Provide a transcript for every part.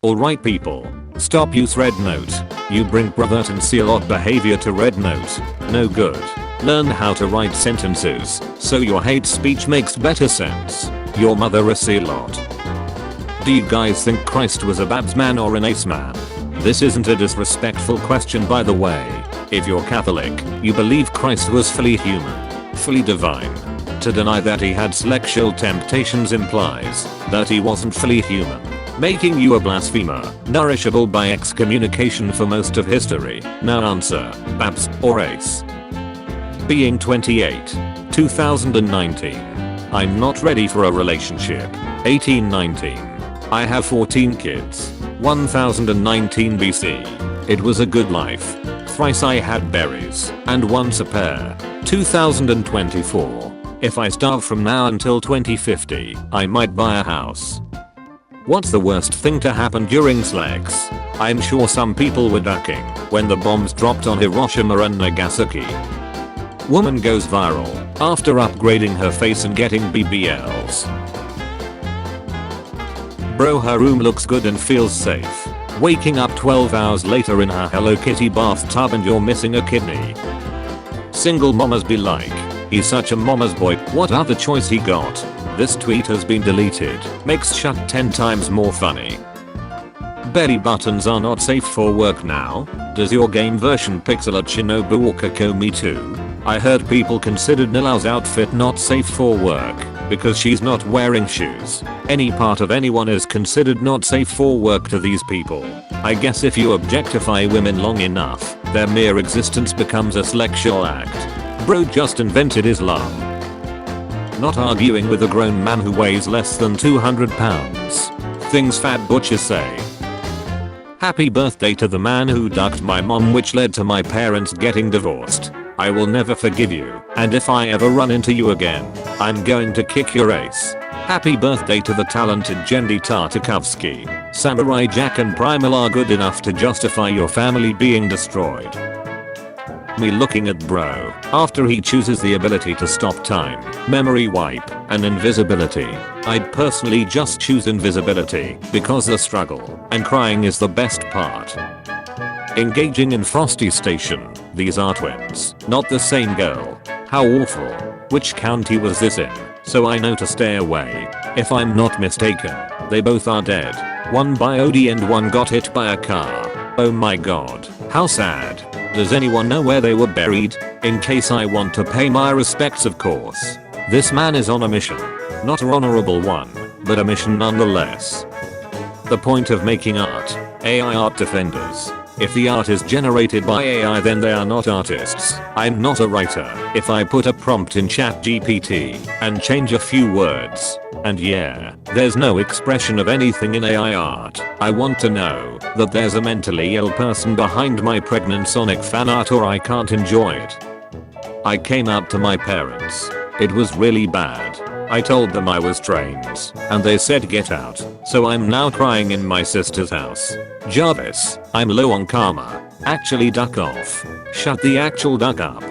Alright people, stop use red note. You bring pervert and seal odd behavior to red note. No good. Learn how to write sentences so your hate speech makes better sense. Your mother a sea lot. Do you guys think Christ was a Babs man or an ace man? This isn't a disrespectful question by the way. If you're Catholic, you believe Christ was fully human, fully divine. To deny that he had sexual temptations implies that he wasn't fully human, making you a blasphemer, nourishable by excommunication for most of history. Now answer, Babs or ace? Being 28, 2019. I'm not ready for a relationship. 1819. I have 14 kids. 1019 BC. It was a good life. Thrice I had berries, and once a pear. 2024. If I starve from now until 2050, I might buy a house. What's the worst thing to happen during SLEX? I'm sure some people were ducking when the bombs dropped on Hiroshima and Nagasaki. Woman goes viral after upgrading her face and getting BBLs. Bro, her room looks good and feels safe. Waking up 12 hours later in her Hello Kitty bathtub and you're missing a kidney. Single mamas be like, he's such a mama's boy, what other choice he got? This tweet has been deleted. Makes shut 10 times more funny. Belly buttons are not safe for work now. Does your game version pixel at Shinobu or Kokomi too? I heard people considered Nilao's outfit not safe for work because she's not wearing shoes. Any part of anyone is considered not safe for work to these people. I guess if you objectify women long enough, their mere existence becomes a sexual act. Bro just invented Islam. Not arguing with a grown man who weighs less than 200 pounds. Things fat butchers say. Happy birthday to the man who ducked my mom, which led to my parents getting divorced. I will never forgive you, and if I ever run into you again, I'm going to kick your ace. Happy birthday to the talented Jendi Tartakovsky. Samurai Jack and Primal are good enough to justify your family being destroyed. Me looking at bro after he chooses the ability to stop time, memory wipe, and invisibility. I'd personally just choose invisibility because the struggle and crying is the best part. Engaging in Frosty Station. These are twins, not the same girl. How awful. Which county was this in? So I know to stay away. If I'm not mistaken, they both are dead. One by OD and one got hit by a car. Oh my god. How sad. Does anyone know where they were buried? In case I want to pay my respects, of course. This man is on a mission. Not an honorable one, but a mission nonetheless. The point of making art. AI art defenders. If the art is generated by AI, then they are not artists. I'm not a writer. If I put a prompt in ChatGPT and change a few words, and yeah, there's no expression of anything in AI art, I want to know that there's a mentally ill person behind my pregnant Sonic fan art or I can't enjoy it. I came out to my parents. It was really bad. I told them I was trans, and they said get out, so I'm now crying in my sister's house. Jarvis, I'm low on karma. Actually duck off. Shut the actual duck up.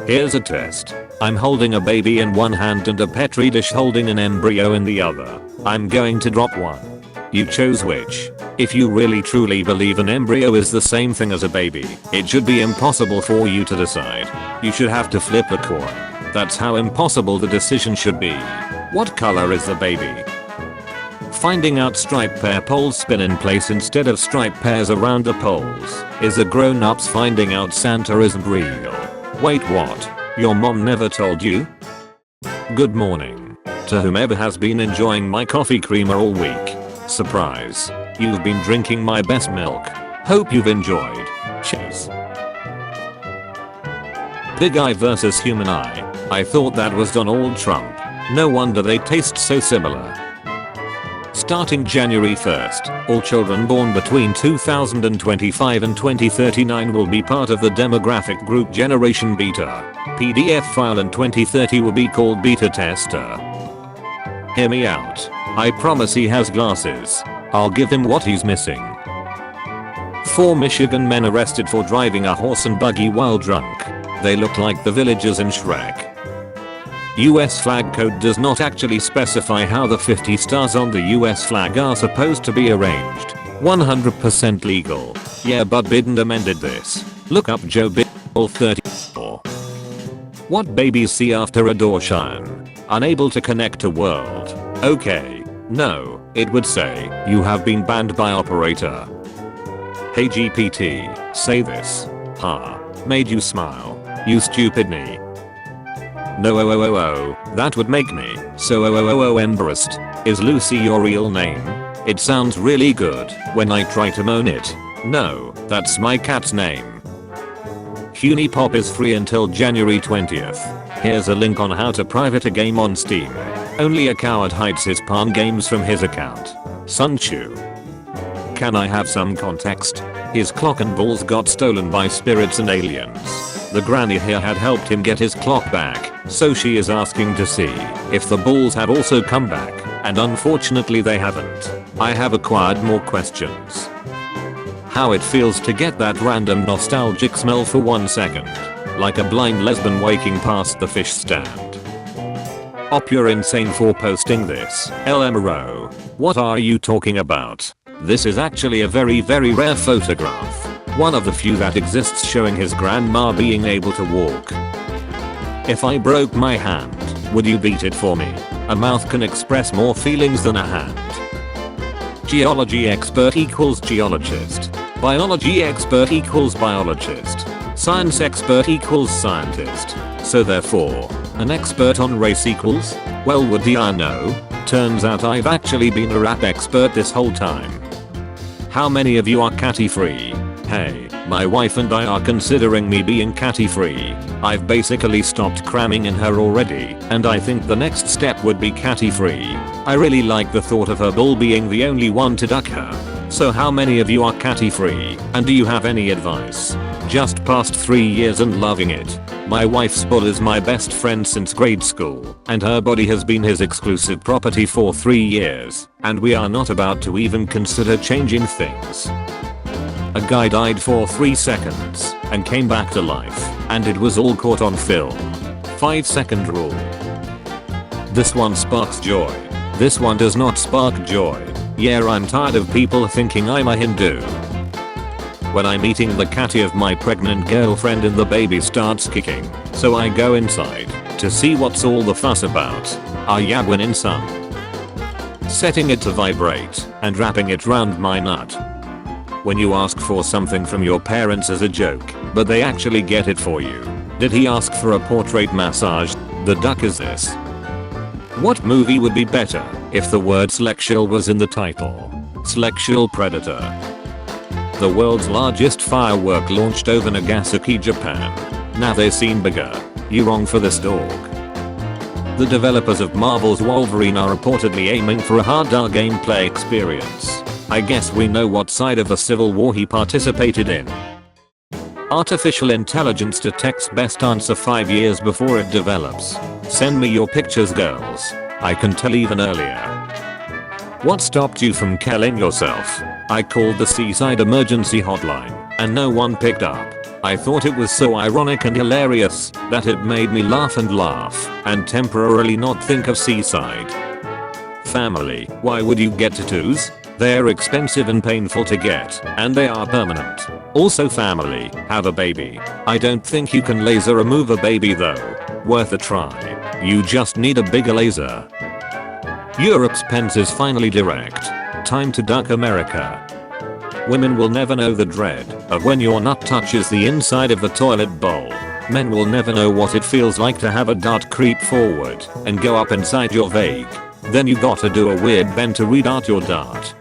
Here's a test. I'm holding a baby in one hand and a petri dish holding an embryo in the other. I'm going to drop one. You chose which? If you really truly believe an embryo is the same thing as a baby, it should be impossible for you to decide. You should have to flip a coin. That's how impossible the decision should be. What color is the baby? Finding out stripe pear poles spin in place instead of stripe pears around the poles is a grown-ups finding out Santa isn't real. Wait, what? Your mom never told you? Good morning to whomever has been enjoying my coffee creamer all week. Surprise. You've been drinking my best milk. Hope you've enjoyed. Cheers. Big Eye vs Human Eye. I thought that was Donald Trump. No wonder they taste so similar. Starting January 1st, all children born between 2025 and 2039 will be part of the demographic group Generation Beta. PDF file in 2030 will be called Beta Tester. Hear me out. I promise he has glasses. I'll give him what he's missing. 4 Michigan men arrested for driving a horse and buggy while drunk. They look like the villagers in Shrek. US flag code does not actually specify how the 50 stars on the US flag are supposed to be arranged. 100% legal. Yeah, but Biden amended this. Look up Joe Biden 34. What babies see after a door shine? Unable to connect to world. Okay. No, it would say, you have been banned by operator. Hey GPT, say this. Ha. Made you smile. You stupid knee. No that would make me so embarrassed. Is Lucy your real name? It sounds really good when I try to moan it. No, that's my cat's name. Hunipop is free until January 20th. Here's a link on how to private a game on Steam. Only a coward hides his palm games from his account. Sun Tzu. Can I have some context? His clock and balls got stolen by spirits and aliens. The granny here had helped him get his clock back, so she is asking to see if the balls have also come back, and unfortunately they haven't. I have acquired more questions. How it feels to get that random nostalgic smell for 1 second. Like a blind lesbian waking past the fish stand. Op, you're insane for posting this. LMRO. What are you talking about? This is actually a very rare photograph. One of the few that exists showing his grandma being able to walk. If I broke my hand, would you beat it for me? A mouth can express more feelings than a hand. Geology expert equals geologist. Biology expert equals biologist. Science expert equals scientist. So therefore, an expert on race equals? Well, would I know? Turns out I've actually been a rap expert this whole time. How many of you are catty free? Hey, my wife and I are considering me being catty free. I've basically stopped cramming in her already, and I think the next step would be catty free. I really like the thought of her bull being the only one to duck her. So how many of you are catty free, and do you have any advice? Just past 3 years and loving it. My wife's bull is my best friend since grade school, and her body has been his exclusive property for 3 years, and we are not about to even consider changing things. A guy died for 3 seconds and came back to life, and it was all caught on film. 5-second rule. This one sparks joy. This one does not spark joy. Yeah, I'm tired of people thinking I'm a Hindu. When I'm eating the catty of my pregnant girlfriend and the baby starts kicking, so I go inside to see what's all the fuss about. Ayabwin in some. Setting it to vibrate and wrapping it round my nut. When you ask for something from your parents as a joke, but they actually get it for you. Did he ask for a portrait massage? The duck is this. What movie would be better if the word sexual was in the title? Sexual Predator. The world's largest firework launched over Nagasaki, Japan. Now they seem bigger. You wrong for this dog. The developers of Marvel's Wolverine are reportedly aiming for a harder gameplay experience. I guess we know what side of the Civil War he participated in. Artificial intelligence detects best answer 5 years before it develops. Send me your pictures, girls. I can tell even earlier. What stopped you from killing yourself? I called the seaside emergency hotline, and no one picked up. I thought it was so ironic and hilarious that it made me laugh and temporarily not think of seaside. Family. Why would you get tattoos? They're expensive and painful to get, and they are permanent. Also family. Have a baby. I don't think you can laser remove a baby though. Worth a try. You just need a bigger laser. Europe's pens is finally direct. Time to duck America. Women will never know the dread of when your nut touches the inside of the toilet bowl. Men will never know what it feels like to have a dart creep forward and go up inside your vag. Then you gotta do a weird bend to read out your dart.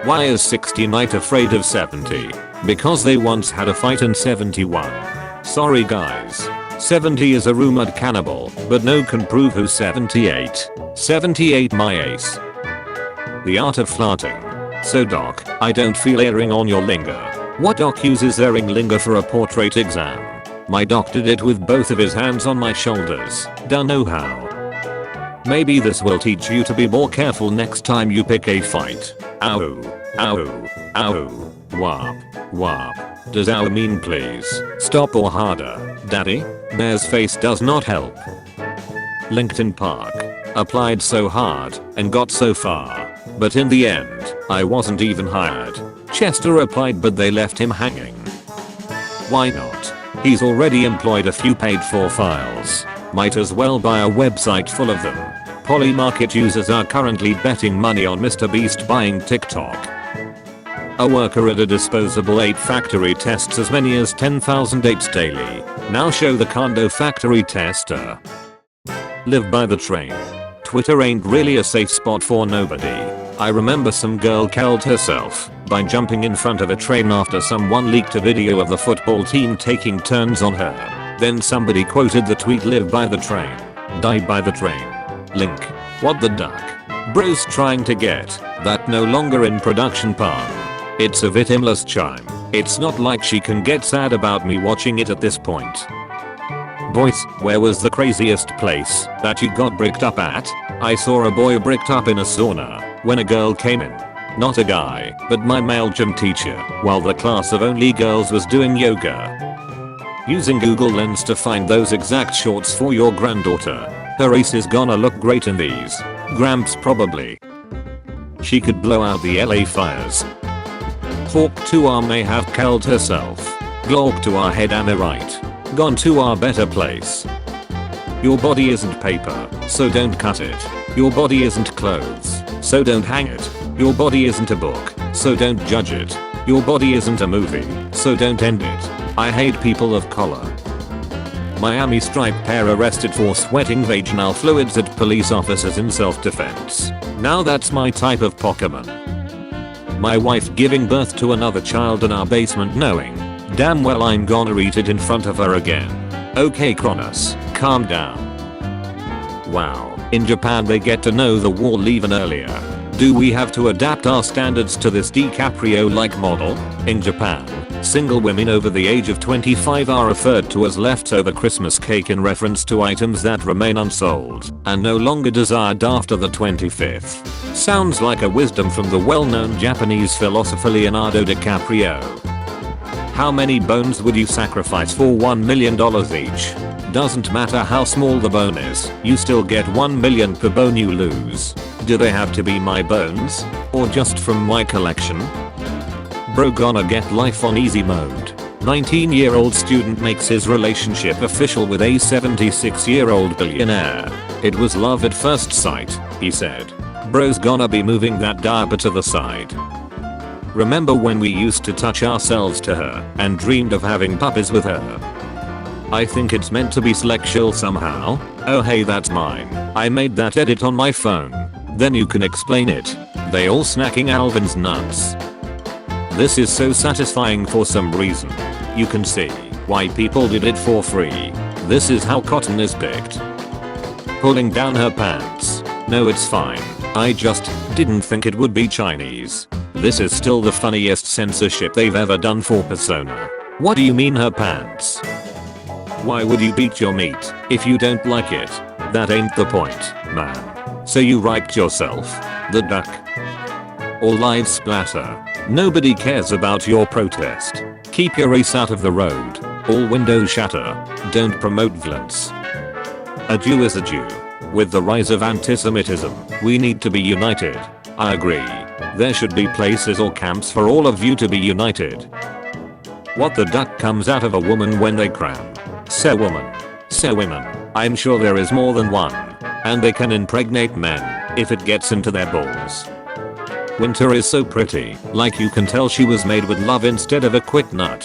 Why is 69 afraid of 70? Because they once had a fight in 71. Sorry guys. 70 is a rumored cannibal, but no can prove who's 78. 78 my ace. The art of flirting. So doc, I don't feel airing on your linger. What doc uses airing linger for a portrait exam? My doc did it with both of his hands on my shoulders. Don't know how. Maybe this will teach you to be more careful next time you pick a fight. Ow. Ow. Ow. Wop. Wop. Does ow mean please? Stop or harder? Daddy? Bear's face does not help. LinkedIn Park. Applied so hard and got so far. But in the end, I wasn't even hired. Chester applied but they left him hanging. Why not? He's already employed a few paid for files. Might as well buy a website full of them. Polymarket users are currently betting money on MrBeast buying TikTok. A worker at a disposable ape factory tests as many as 10,000 apes daily. Now show the condo factory tester. Live by the train. Twitter ain't really a safe spot for nobody. I remember some girl killed herself by jumping in front of a train after someone leaked a video of the football team taking turns on her. Then somebody quoted the tweet, "Live by the train, die by the train." Link. What the duck? Bro's trying to get that no longer in production pun. It's a victimless chime. It's not like she can get sad about me watching it at this point. Boys, where was the craziest place that you got bricked up at? I saw a boy bricked up in a sauna when a girl came in. Not a guy, but my male gym teacher, while the class of only girls was doing yoga. Using Google Lens to find those exact shorts for your granddaughter. Her ace is gonna look great in these. Gramps probably. She could blow out the LA fires. Hawk to our may have killed herself. Glorp to our head, am I right? Gone to our better place. Your body isn't paper, so don't cut it. Your body isn't clothes, so don't hang it. Your body isn't a book, so don't judge it. Your body isn't a movie, so don't end it. I hate people of color. Miami striped pair arrested for sweating vaginal fluids at police officers in self-defense. Now that's my type of Pokemon. My wife giving birth to another child in our basement knowing damn well I'm gonna eat it in front of her again. Okay Kronos, calm down. Wow, in Japan they get to know the wall even earlier. Do we have to adapt our standards to this DiCaprio-like model? In Japan, single women over the age of 25 are referred to as leftover Christmas cake in reference to items that remain unsold and no longer desired after the 25th. Sounds like a wisdom from the well-known Japanese philosopher Leonardo DiCaprio. How many bones would you sacrifice for $1 million each? Doesn't matter how small the bone is, you still get $1 million per bone you lose. Do they have to be my bones? Or just from my collection? Bro gonna get life on easy mode. 19-year-old student makes his relationship official with a 76-year-old billionaire. It was love at first sight, he said. Bro's gonna be moving that diaper to the side. Remember when we used to touch ourselves to her and dreamed of having puppies with her? I think it's meant to be sexual somehow. Oh hey, that's mine. I made that edit on my phone. Then you can explain it. They all snacking Alvin's nuts. This is so satisfying for some reason. You can see why people did it for free. This is how cotton is picked. Pulling down her pants. No, it's fine. I just didn't think it would be Chinese. This is still the funniest censorship they've ever done for Persona. What do you mean her pants? Why would you beat your meat if you don't like it? That ain't the point, man. So you raped yourself? The duck? All lives splatter. Nobody cares about your protest. Keep your ace out of the road. All windows shatter. Don't promote violence. A Jew is a Jew. With the rise of antisemitism, we need to be united. I agree. There should be places or camps for all of you to be united. What the duck comes out of a woman when they cram? Say woman. Say women. I'm sure there is more than one. And they can impregnate men if it gets into their balls. Winter is so pretty, like you can tell she was made with love instead of a quick nut.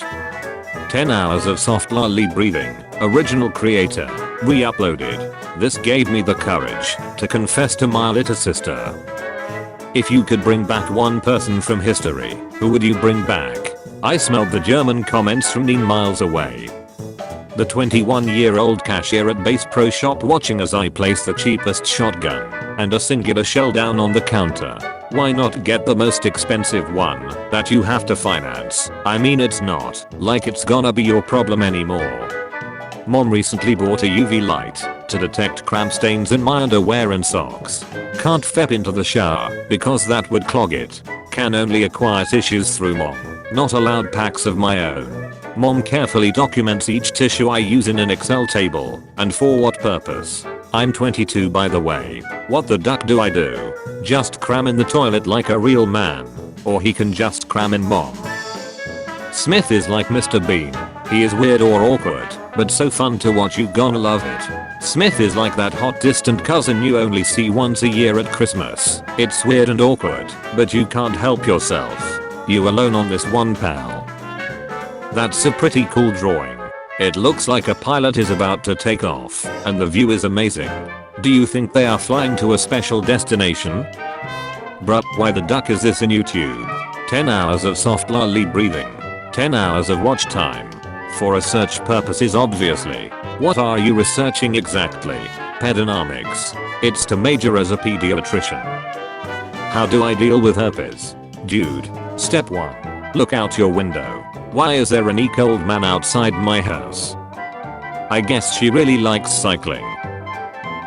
10 hours of soft lolly breathing. Original creator. Re-uploaded. This gave me the courage to confess to my little sister. If you could bring back one person from history, who would you bring back? I smelled the German comments from 9 miles away. The 21-year-old cashier at Bass Pro Shop watching as I place the cheapest shotgun and a singular shell down on the counter. Why not get the most expensive one that you have to finance? I mean, it's not like it's gonna be your problem anymore. Mom recently bought a UV light to detect cramp stains in my underwear and socks. Can't fep into the shower because that would clog it. Can only acquire tissues through mom. Not allowed packs of my own. Mom carefully documents each tissue I use in an Excel table and for what purpose. I'm 22 by the way. What the duck do I do? Just cram in the toilet like a real man? Or he can just cram in mom? Smith is like Mr. Bean. He is weird or awkward, but so fun to watch, you gonna love it. Smith is like that hot distant cousin you only see once a year at Christmas. It's weird and awkward, but you can't help yourself. You alone on this one, pal. That's a pretty cool drawing. It looks like a pilot is about to take off, and the view is amazing. Do you think they are flying to a special destination? Bruh, why the duck is this in YouTube? 10 hours of soft lolly breathing. 10 hours of watch time. For research purposes obviously. What are you researching exactly? Pedonomics. It's to major as a pediatrician. How do I deal with herpes? Dude. Step 1. Look out your window. Why is there an eco-old man outside my house? I guess she really likes cycling.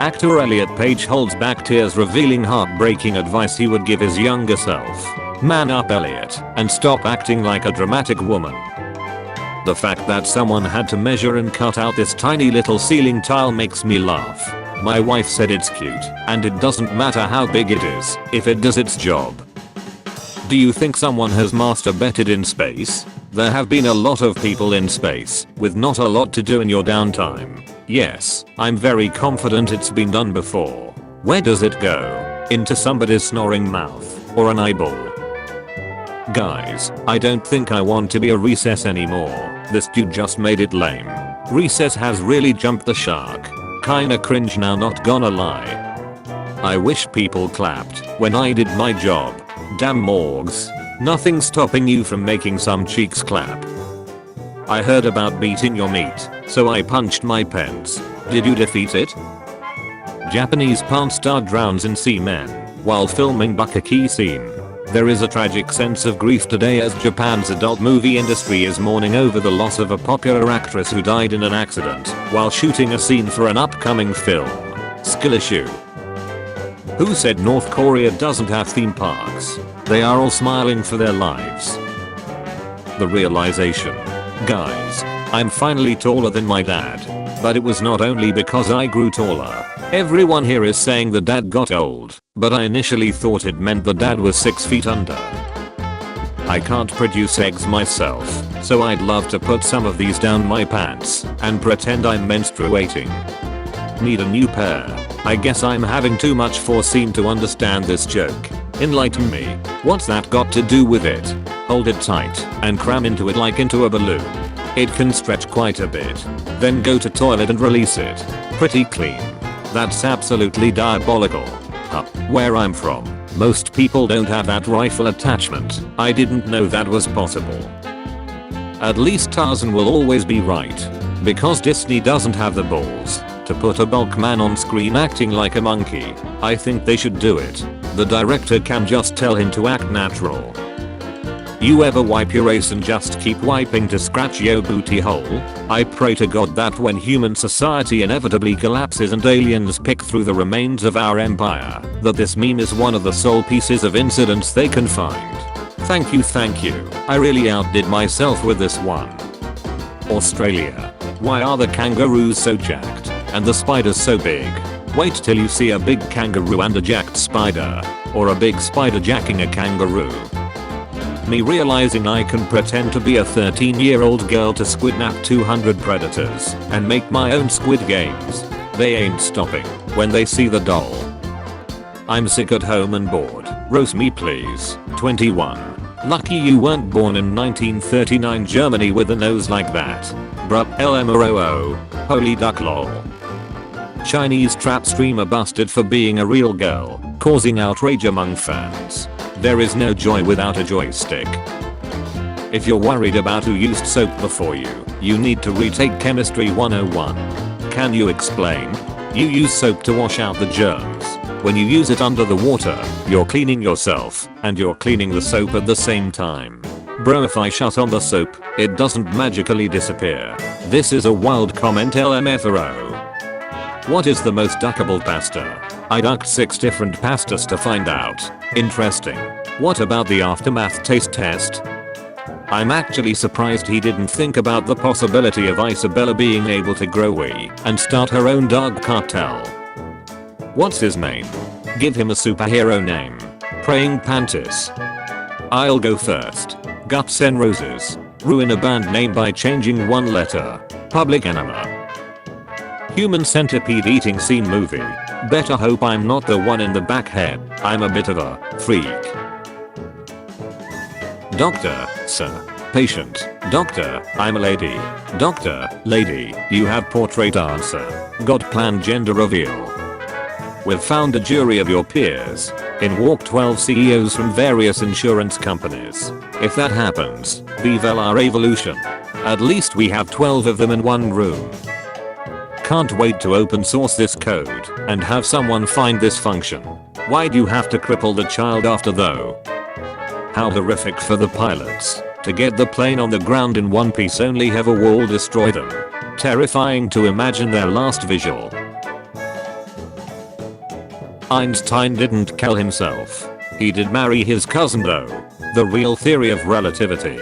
Actor Elliot Page holds back tears revealing heartbreaking advice he would give his younger self. Man up, Elliot, and stop acting like a dramatic woman. The fact that someone had to measure and cut out this tiny little ceiling tile makes me laugh. My wife said it's cute, and it doesn't matter how big it is, if it does its job. Do you think someone has masturbated in space? There have been a lot of people in space, with not a lot to do in your downtime. Yes, I'm very confident it's been done before. Where does it go? Into somebody's snoring mouth, or an eyeball? Guys, I don't think I want to be a Recess anymore. This dude just made it lame. Recess has really jumped the shark. Kinda cringe now, not gonna lie. I wish people clapped when I did my job. Damn morgues. Nothing stopping you from making some cheeks clap. I heard about beating your meat, so I punched my pens. Did you defeat it? Japanese porn star drowns in semen while filming Bukkake scene. There is a tragic sense of grief today as Japan's adult movie industry is mourning over the loss of a popular actress who died in an accident while shooting a scene for an upcoming film. Skill issue. Who said North Korea doesn't have theme parks? They are all smiling for their lives. The realization. Guys, I'm finally taller than my dad. But it was not only because I grew taller. Everyone here is saying the dad got old, but I initially thought it meant the dad was 6 feet under. I can't produce eggs myself, so I'd love to put some of these down my pants and pretend I'm menstruating. Need a new pair. I guess I'm having too much foreseen to understand this joke. Enlighten me. What's that got to do with it? Hold it tight and cram into it like into a balloon. It can stretch quite a bit. Then go to toilet and release it. Pretty clean. That's absolutely diabolical. Where I'm from, most people don't have that rifle attachment. I didn't know that was possible. At least Tarzan will always be right. Because Disney doesn't have the balls to put a bulk man on screen acting like a monkey, I think they should do it. The director can just tell him to act natural. You ever wipe your ace and just keep wiping to scratch your booty hole? I pray to God that when human society inevitably collapses and aliens pick through the remains of our empire, that this meme is one of the sole pieces of incidents they can find. Thank you. I really outdid myself with this one. Australia. Why are the kangaroos so jacked and the spiders so big? Wait till you see a big kangaroo and a jacked spider, or a big spider jacking a kangaroo. Me realizing I can pretend to be a 13-year-old girl to squidnap 200 predators and make my own squid games. They ain't stopping when they see the doll. I'm sick at home and bored. Roast me please. 21. Lucky you weren't born in 1939 Germany with a nose like that. Bruh, LMROO. Holy duck lol. Chinese trap streamer busted for being a real girl, causing outrage among fans. There is no joy without a joystick. If you're worried about who used soap before you, you need to retake Chemistry 101. Can you explain? You use soap to wash out the germs. When you use it under the water, you're cleaning yourself, and you're cleaning the soap at the same time. Bro, if I shut on the soap, it doesn't magically disappear. This is a wild comment LMFAO. What is the most duckable pasta? I ducked 6 different pastas to find out. Interesting. What about the aftermath taste test? I'm actually surprised he didn't think about the possibility of Isabella being able to grow wee and start her own dog cartel. What's his name? Give him a superhero name. Praying Pantis. I'll go first. Guts N' Roses. Ruin a band name by changing one letter. Public Enema. Human centipede eating scene movie. Better hope I'm not the one in the back head. I'm a bit of a freak. Doctor, sir. Patient. Doctor, I'm a lady. Doctor, lady, you have portrait answer. Got planned gender reveal. We've found a jury of your peers. In walk 12 CEOs from various insurance companies. If that happens, vive la revolution. At least we have 12 of them in one room. Can't wait to open source this code and have someone find this function. Why'd you have to cripple the child after though? How horrific for the pilots. To get the plane on the ground in one piece only have a wall destroy them. Terrifying to imagine their last visual. Einstein didn't kill himself. He did marry his cousin though. The real theory of relativity.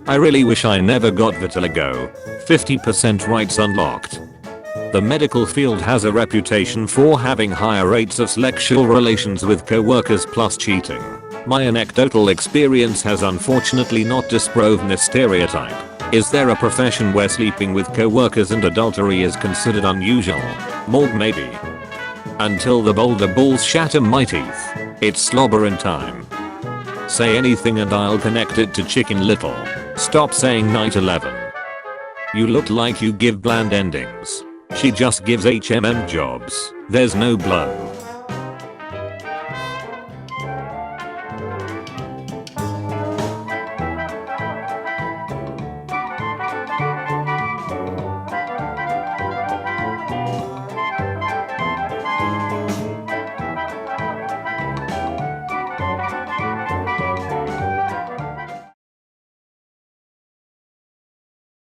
I really wish I never got vitiligo. 50% rights unlocked. The medical field has a reputation for having higher rates of sexual relations with co-workers plus cheating. My anecdotal experience has unfortunately not disproven this stereotype. Is there a profession where sleeping with co-workers and adultery is considered unusual? Morgue maybe. Until the boulder balls shatter my teeth. It's slobbering time. Say anything and I'll connect it to Chicken Little. Stop saying night 11. You look like you give bland endings. She just gives HMM jobs. There's no blood.